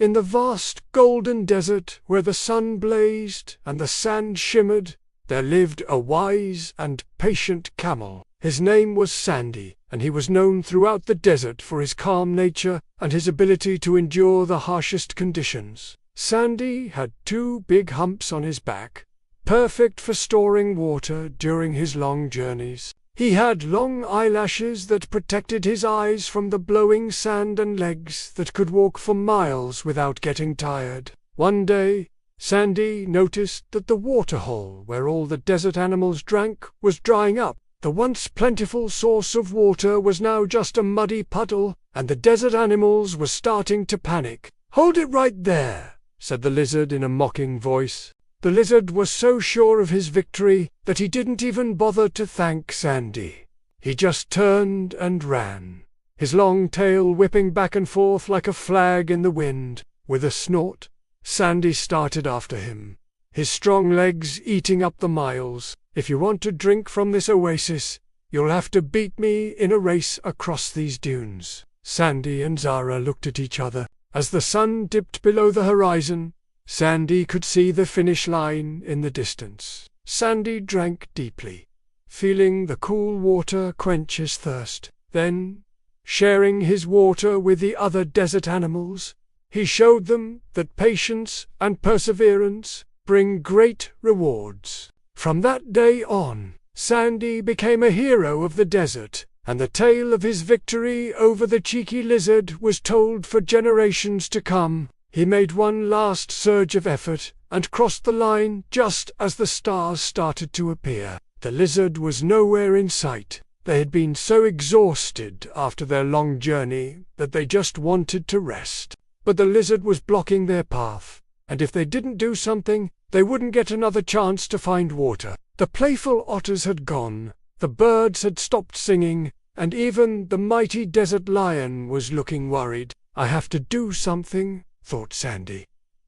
In the vast golden desert where the sun blazed and the sand shimmered, there lived a wise and patient camel. His name was Sandy, and he was known throughout the desert for his calm nature and his ability to endure the harshest conditions. Sandy had 2 big humps on his back, perfect for storing water during his long journeys. He had long eyelashes that protected his eyes from the blowing sand and legs that could walk for miles without getting tired. One day, Sandy noticed that the waterhole where all the desert animals drank was drying up. The once plentiful source of water was now just a muddy puddle, and the desert animals were starting to panic. "Hold it right there," said the lizard in a mocking voice. The lizard was so sure of his victory that he didn't even bother to thank Sandy. He just turned and ran, his long tail whipping back and forth like a flag in the wind. With a snort, Sandy started after him, his strong legs eating up the miles. "If you want to drink from this oasis, you'll have to beat me in a race across these dunes." Sandy and Zara looked at each other. As the sun dipped below the horizon, Sandy could see the finish line in the distance. Sandy drank deeply, feeling the cool water quench his thirst. Then, sharing his water with the other desert animals, he showed them that patience and perseverance bring great rewards. From that day on, Sandy became a hero of the desert, and the tale of his victory over the cheeky lizard was told for generations to come. He made one last surge of effort and crossed the line just as the stars started to appear. The lizard was nowhere in sight. They had been so exhausted after their long journey that they just wanted to rest. But the lizard was blocking their path, and if they didn't do something, they wouldn't get another chance to find water. The playful otters had gone, the birds had stopped singing, and even the mighty desert lion was looking worried. "I have to do something," thought Sandy.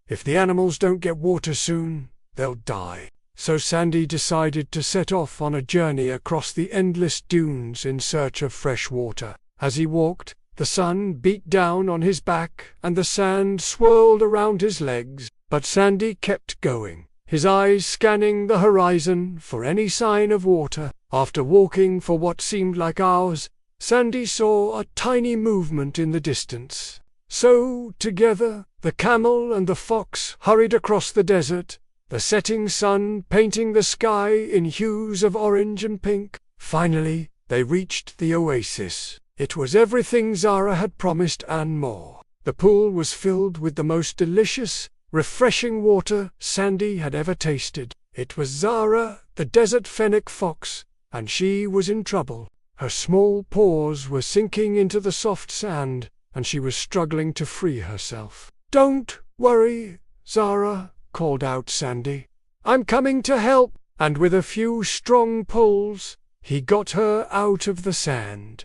"If the animals don't get water soon, they'll die." So Sandy decided to set off on a journey across the endless dunes in search of fresh water. As he walked, the sun beat down on his back and the sand swirled around his legs, but Sandy kept going, his eyes scanning the horizon for any sign of water. After walking for what seemed like hours, Sandy saw a tiny movement in the distance. So, together, the camel and the fox hurried across the desert, the setting sun painting the sky in hues of orange and pink. Finally, they reached the oasis. It was everything Zara had promised and more. The pool was filled with the most delicious, refreshing water Sandy had ever tasted. It was Zara, the desert fennec fox, and she was in trouble. Her small paws were sinking into the soft sand, and she was struggling to free herself. "Don't worry, Zara," called out Sandy. "I'm coming to help." And with a few strong pulls, he got her out of the sand.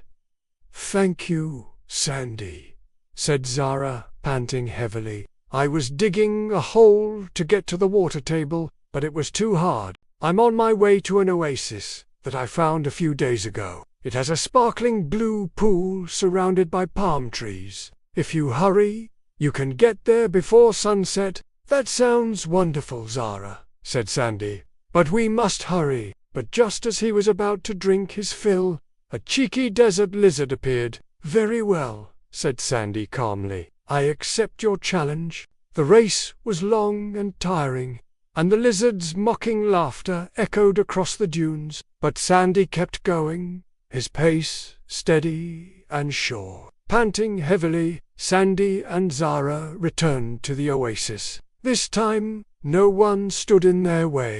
"Thank you, Sandy," said Zara, panting heavily. "I was digging a hole to get to the water table, but it was too hard. I'm on my way to an oasis that I found a few days ago. It has a sparkling blue pool surrounded by palm trees. If you hurry, you can get there before sunset." "That sounds wonderful, Zara," said Sandy, "but we must hurry." But just as he was about to drink his fill, a cheeky desert lizard appeared. "Very well," said Sandy calmly. "I accept your challenge." The race was long and tiring, and the lizard's mocking laughter echoed across the dunes. But Sandy kept going, his pace steady and sure. Panting heavily, Sandy and Zara returned to the oasis. This time, no one stood in their way.